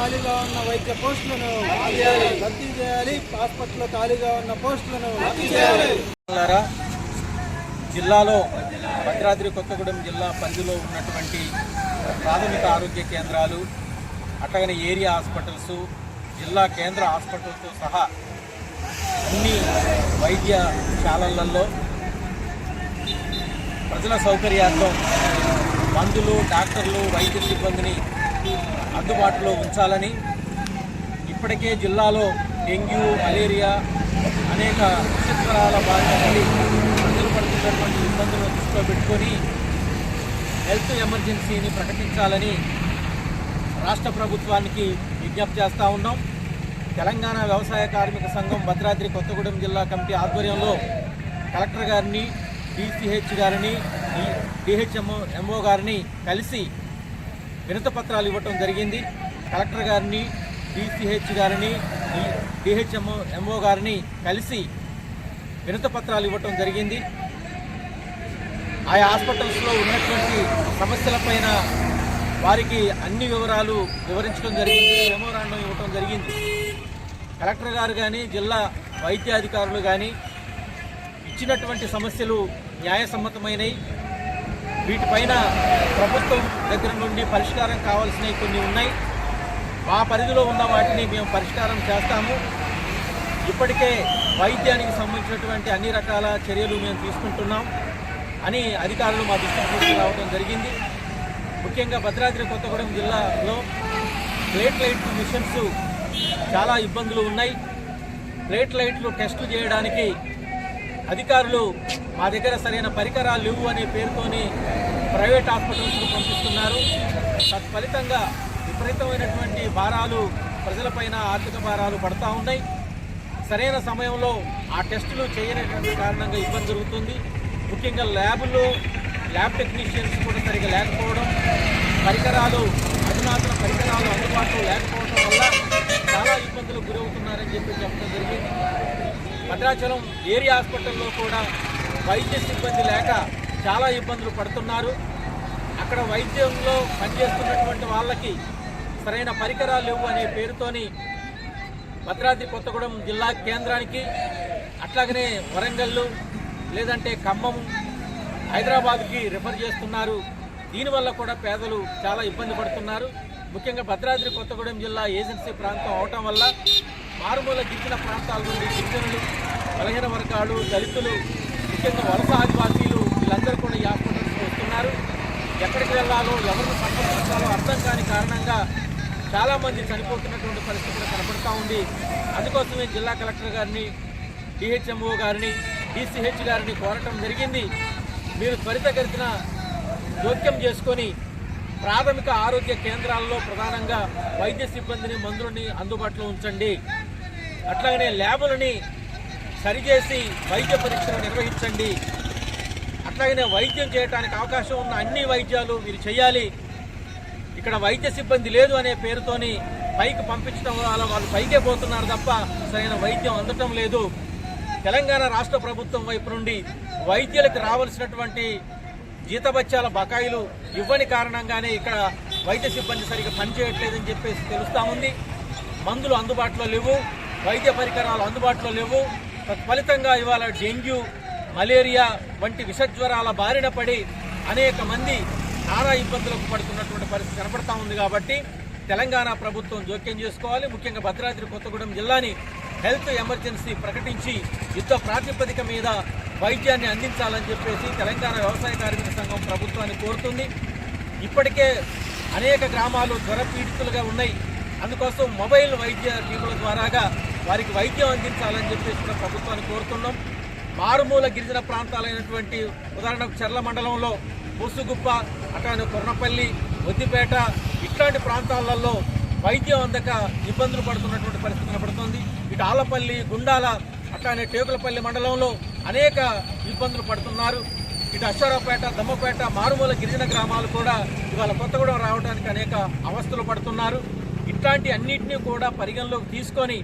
ఖాళీగా ఉన్న వైద్య పోస్టులను భర్తీ చేయాలి. హాస్పిటల్లో ఖాళీగా ఉన్న పోస్టులను భర్తీ చేయాలి. జిల్లాలో భద్రాద్రి కొత్తగూడెం జిల్లా పరిధిలో ఉన్నటువంటి ప్రాథమిక ఆరోగ్య కేంద్రాలు, అట్లాగనే ఏరియా హాస్పిటల్స్, జిల్లా కేంద్ర హాస్పిటల్తో సహా అన్ని వైద్యశాలలలో ప్రజల సౌకర్యార్థం మందులు, డాక్టర్లు, వైద్య సిబ్బందిని అందుబాటులో ఉంచాలని, ఇప్పటికే జిల్లాలో డెంగ్యూ, మలేరియా అనేక విషజ్వరాల బారిన పడి ప్రజలు పడుతున్నటువంటి ఇబ్బందులను దృష్టిలో పెట్టుకొని హెల్త్ ఎమర్జెన్సీని ప్రకటించాలని రాష్ట్ర ప్రభుత్వానికి విజ్ఞప్తి చేస్తూ ఉన్నాం. తెలంగాణ వ్యవసాయ కార్మిక సంఘం భద్రాద్రి కొత్తగూడెం జిల్లా కమిటీ ఆధ్వర్యంలో కలెక్టర్ గారిని, డిసిహెచ్ గారిని, డిహెచ్ఎంఓ గారిని కలిసి వినతిపత్రాలు ఇవ్వటం జరిగింది. కలెక్టర్ గారిని, డిసిహెచ్ గారిని, డిహెచ్ఎంఓ గారిని కలిసి వినతిపత్రాలు ఇవ్వటం జరిగింది. ఆయా హాస్పిటల్స్లో ఉన్నటువంటి సమస్యలపైన వారికి అన్ని వివరాలు వివరించడం జరిగింది, మెమోరాండం ఇవ్వటం జరిగింది. కలెక్టర్ గారు కానీ, జిల్లా వైద్యాధికారులు కానీ ఇచ్చినటువంటి సమస్యలు న్యాయసమ్మతమైనవి. వీటిపైన ప్రభుత్వం దగ్గర నుండి పరిష్కారం కావాల్సినవి కొన్ని ఉన్నాయి. మా పరిధిలో ఉన్న వాటిని మేము పరిష్కారం చేస్తాము. ఇప్పటికే వైద్యానికి సంబంధించినటువంటి అన్ని రకాల చర్యలు మేము తీసుకుంటున్నాం అని అధికారులు మా దృష్టికి తీసుకురావడం జరిగింది. ముఖ్యంగా భద్రాద్రి కొత్తగూడెం జిల్లాలో ప్లేట్లైట్ మిషన్స్ చాలా ఇబ్బందులు ఉన్నాయి. ప్లేట్లైట్లు టెస్టులు చేయడానికి అధికారులు మా దగ్గర సరైన పరికరాలు లేవు అనే పేరుతోని ప్రైవేట్ హాస్పిటల్స్కు పంపిస్తున్నారు. తత్ఫలితంగా విపరీతమైనటువంటి భారాలు ప్రజలపైన, ఆర్థిక భారాలు పడతా ఉన్నాయి. సరైన సమయంలో ఆ టెస్టులు చేయనటువంటి కారణంగా ఇబ్బంది జరుగుతుంది. ముఖ్యంగా ల్యాబ్ టెక్నీషియన్స్ కూడా సరిగా లేకపోవడం, అధునాతన పరికరాలు అందుబాటులో లేకపోవడం వల్ల చాలా ఇబ్బందులకు గురవుతున్నారని చెప్పడం జరిగింది. భద్రాచలం ఏరియా హాస్పిటల్లో కూడా వైద్య సిబ్బంది లేక చాలా ఇబ్బందులు పడుతున్నారు. అక్కడ వైద్యంలో పనిచేస్తున్నటువంటి వాళ్ళకి సరైన పరికరాలు లేవు అనే పేరుతోని భద్రాద్రి కొత్తగూడెం జిల్లా కేంద్రానికి, అట్లాగనే వరంగల్ లేదంటే ఖమ్మం, హైదరాబాద్కి రిఫర్ చేస్తున్నారు. దీనివల్ల కూడా పేదలు చాలా ఇబ్బంది పడుతున్నారు. ముఖ్యంగా భద్రాద్రి కొత్తగూడెం జిల్లా ఏజెన్సీ ప్రాంతం అవటం వల్ల మారుమూల గిరిజన ప్రాంతాల నుండి గిరిజనులు, బలహీన వర్గాలు, దళితులు, ముఖ్యంగా వలస ఆదివాసీలు వీళ్ళందరూ కూడా ఈ హాస్పిటల్స్కి వస్తున్నారు. ఎక్కడికి వెళ్ళాలో, ఎవరిని సంప్రదించాలో అర్థం కాని కారణంగా చాలామంది చనిపోతున్నటువంటి పరిస్థితులు కనపడుతూ ఉంది. అందుకోసమే జిల్లా కలెక్టర్ గారిని, డిహెచ్ఎంఓ గారిని, డిసిహెచ్ గారిని కోరటం జరిగింది. మీరు త్వరితగతిన జోక్యం చేసుకొని ప్రాథమిక ఆరోగ్య కేంద్రాల్లో ప్రధానంగా వైద్య సిబ్బందిని, మందులని అందుబాటులో ఉంచండి. అట్లాగనే ల్యాబులని సరిచేసి వైద్య పరీక్షలు నిర్వహించండి. అట్లాగనే వైద్యం చేయడానికి అవకాశం ఉన్న అన్ని వైద్యాలు మీరు చేయాలి. ఇక్కడ వైద్య సిబ్బంది లేదు అనే పేరుతోని పైకి పంపించడం వల్ల వాళ్ళు పైకే పోతున్నారు తప్ప సరైన వైద్యం అందటం లేదు. తెలంగాణ రాష్ట్ర ప్రభుత్వం వైపు నుండి వైద్యులకు రావాల్సినటువంటి జీతభత్యాల బకాయిలు ఇవ్వని కారణంగానే ఇక్కడ వైద్య సిబ్బంది సరిగ్గా పనిచేయట్లేదని చెప్పేసి తెలుస్తూ ఉంది. మందులు అందుబాటులో లేవు, వైద్య పరికరాలు అందుబాటులో లేవు. తత్ఫలితంగా ఇవాళ డెంగ్యూ, మలేరియా వంటి విషజ్వరాల బారిన పడి అనేక మంది నానా ఇబ్బందులకు పడుతున్నటువంటి పరిస్థితి కనపడతా ఉంది. కాబట్టి తెలంగాణ ప్రభుత్వం జోక్యం చేసుకోవాలి. ముఖ్యంగా భద్రాద్రి కొత్తగూడెం జిల్లాని హెల్త్ ఎమర్జెన్సీ ప్రకటించి యుద్ధ ప్రాతిపదిక మీద వైద్యాన్ని అందించాలని చెప్పేసి తెలంగాణ వ్యవసాయ కార్మిక సంఘం ప్రభుత్వాన్ని కోరుతుంది. ఇప్పటికే అనేక గ్రామాలు జ్వర పీడితులుగా ఉన్నాయి. అందుకోసం మొబైల్ వైద్య టీముల ద్వారాగా వారికి వైద్యం అందించాలని చెప్పేసి కూడా ప్రభుత్వాన్ని కోరుతున్నాం. మారుమూల గిరిజన ప్రాంతాలైనటువంటి ఉదాహరణకు చర్ల మండలంలో పూసుగుప్ప, అట్లానే కొర్నపల్లి, వద్దిపేట ఇట్లాంటి ప్రాంతాలలో వైద్యం అందక ఇబ్బందులు పడుతున్నటువంటి పరిస్థితి కనబడుతుంది. ఇటు ఆలపల్లి, గుండాల, అట్లానే టేకులపల్లి మండలంలో అనేక ఇబ్బందులు పడుతున్నారు. ఇటు అశ్వరావుపేట, దమ్మపేట మారుమూల గిరిజన గ్రామాలు కూడా ఇవాళ కొత్తగూడెం రావడానికి అనేక అవస్థలు పడుతున్నారు. ఇట్లాంటి అన్నింటినీ కూడా పరిగణలోకి తీసుకొని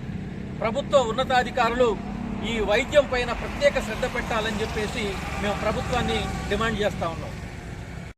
ప్రభుత్వ ఉన్నతాధికారులు ఈ వైద్యం పైన ప్రత్యేక శ్రద్ధ పెట్టాలని చెప్పేసి మేము ప్రభుత్వాన్ని డిమాండ్ చేస్తా ఉన్నాం.